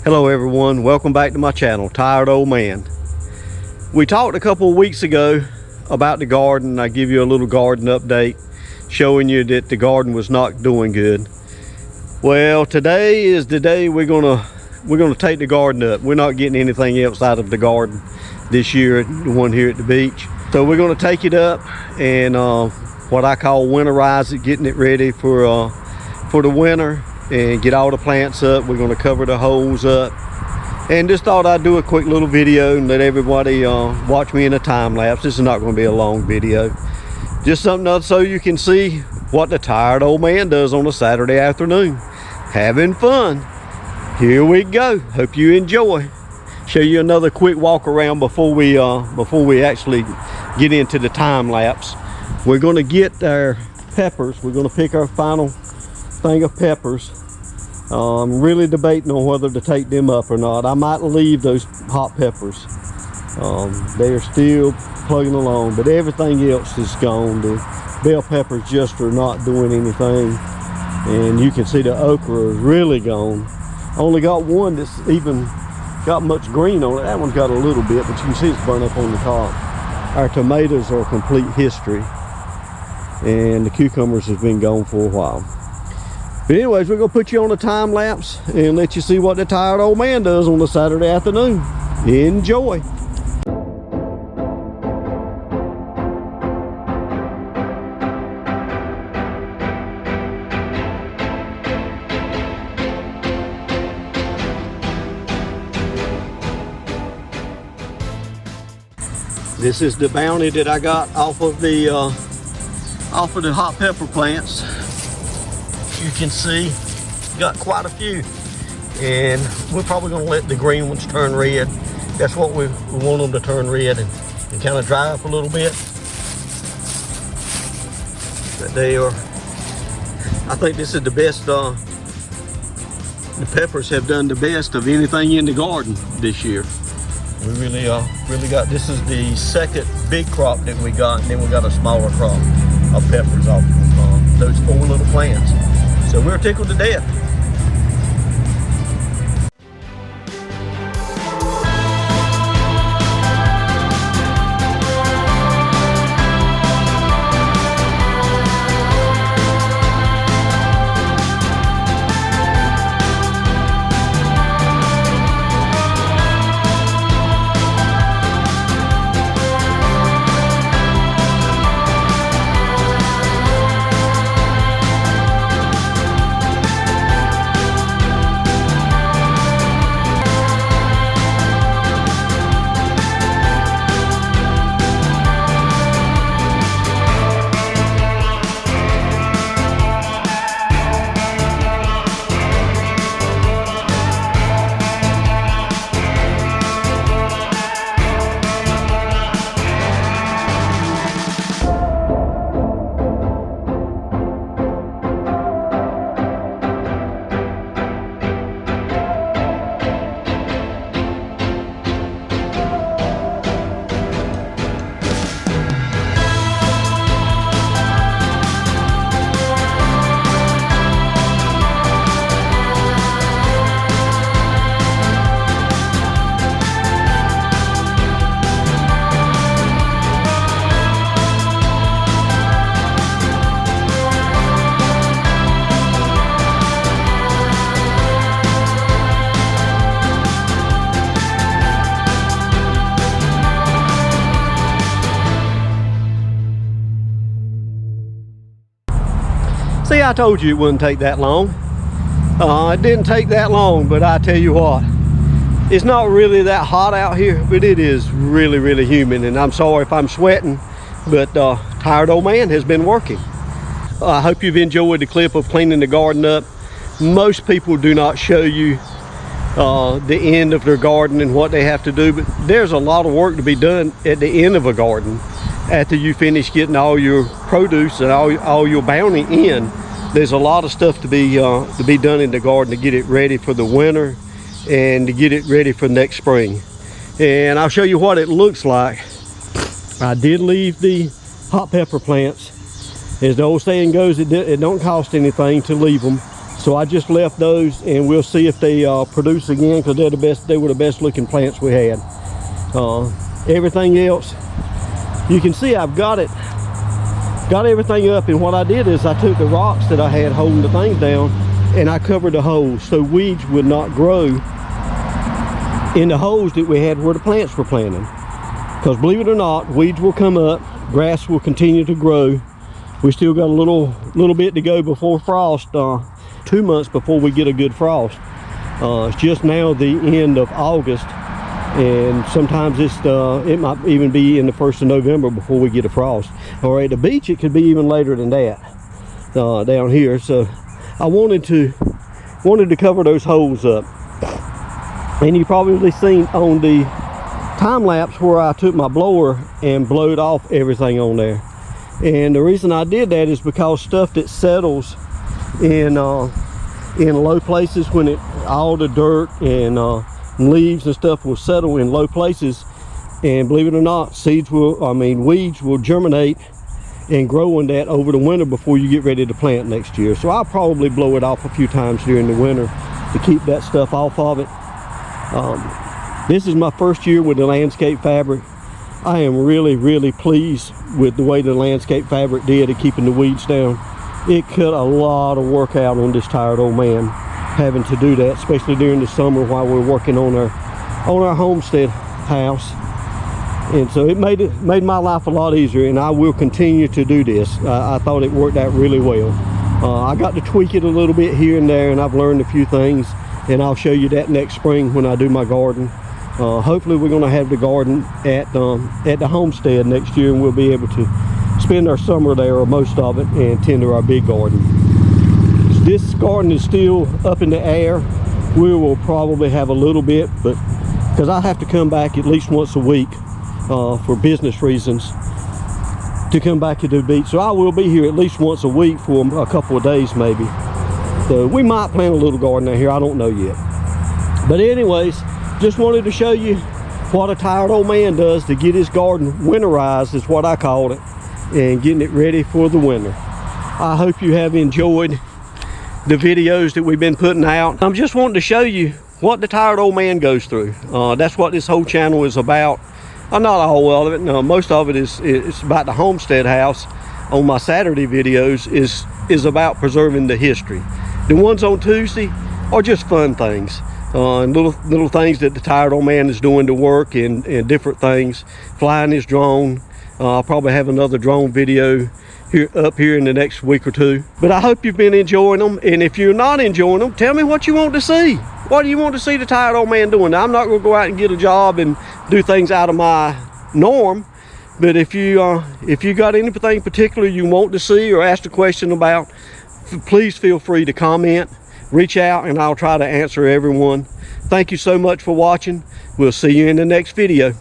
Hello everyone, welcome back to my channel, Tired Old Man. We talked a couple of weeks ago about the garden. I give you a little garden update showing you that the garden was not doing good. Well, today is the day we're gonna take the garden up. We're not getting anything else out of the garden this year, the one here at the beach. So we're gonna take it up and what I call winterize it, getting it ready for the winter and get all the plants up. We're gonna cover the holes up. And just thought I'd do a quick little video and let everybody watch me in a time lapse. This is not going to be a long video. Just something else so you can see what the tired old man does on a Saturday afternoon. Having fun. Here we go. Hope you enjoy. Show you another quick walk around before we actually get into the time lapse. We're going to get our peppers. We're going to pick our final thing of peppers. I'm really debating on whether to take them up or not. I might leave those hot peppers. They are still plugging along, but everything else is gone. The bell peppers just are not doing anything. And you can see the okra is really gone. Only got one that's even got much green on it. That one's got a little bit, but you can see it's burnt up on the top. Our tomatoes are a complete history. And the cucumbers have been gone for a while. But anyways, we're going to put you on a time lapse and let you see what the tired old man does on a Saturday afternoon. Enjoy. This is the bounty that I got off of the hot pepper plants. You can see got quite a few, and we're probably going to let the green ones turn red. That's what we want them to turn red and kind of dry up a little bit. But they are, I think this is the best, the peppers have done the best of anything in the garden this year. We really got, this is the second big crop that we got, and then we got a smaller crop of peppers off of those 4 little plants. So we're tickled to death. See, I told you it wouldn't take that long. It didn't take that long, but I tell you what, it's not really that hot out here, but it is really, really humid. And I'm sorry if I'm sweating, but tired old man has been working. I hope you've enjoyed the clip of cleaning the garden up. Most people do not show you the end of their garden and what they have to do, but there's a lot of work to be done at the end of a garden. After you finish getting all your produce and all your bounty in, there's a lot of stuff to be done in the garden to get it ready for the winter and to get it ready for next spring. And I'll show you what it looks like. I did leave the hot pepper plants. As the old saying goes, it don't cost anything to leave them. So I just left those, and we'll see if they produce again, because they were the best looking plants we had. Everything else, you can see I've got everything up, and what I did is I took the rocks that I had holding the things down and I covered the holes so weeds would not grow in the holes that we had where the plants were planted. Because believe it or not, weeds will come up, grass will continue to grow. We still got a little bit to go before frost, 2 months before we get a good frost. It's just now the end of August, and sometimes it might even be in the 1st of November before we get a frost. Or at the beach it could be even later than that down here. So I wanted to cover those holes up. And you probably seen on the time lapse where I took my blower and blowed off everything on there. And the reason I did that is because stuff that settles in low places, when all the dirt and leaves and stuff will settle in low places, and believe it or not, weeds will germinate and grow in that over the winter before you get ready to plant next year. So I'll probably blow it off a few times during the winter to keep that stuff off of it. This is my first year with the landscape fabric. I am really pleased with the way the landscape fabric did at keeping the weeds down. It cut a lot of work out on this tired old man having to do that, especially during the summer while we're working on our homestead house. And so it made my life a lot easier, and I will continue to do this. I thought it worked out really well. I got to tweak it a little bit here and there, and I've learned a few things, and I'll show you that next spring when I do my garden. Hopefully we're going to have the garden at the homestead next year, and we'll be able to spend our summer there, or most of it, and tend to our big garden. This garden is still up in the air. We will probably have a little bit, but because I have to come back at least once a week for business reasons to come back to the beach. So I will be here at least once a week for a couple of days maybe. So we might plant a little garden out here, I don't know yet. But anyways, just wanted to show you what a tired old man does to get his garden winterized, is what I called it, and getting it ready for the winter. I hope you have enjoyed the videos that we've been putting out. I'm just wanting to show you what the tired old man goes through. That's what this whole channel is about. Not all of it, no, most of it it's about the homestead house. On my Saturday videos is about preserving the history. The ones on Tuesday are just fun things, and little things that the tired old man is doing to work, and different things. Flying his drone. I'll probably have another drone video up here in the next week or two. But I hope you've been enjoying them, and if you're not enjoying them, tell me what you want to see. What do you want to see the tired old man doing? Now, I'm not going to go out and get a job and do things out of my norm, but if you got anything particular you want to see or ask a question about, please feel free to comment, reach out, and I'll try to answer everyone. Thank you so much for watching. We'll see you in the next video.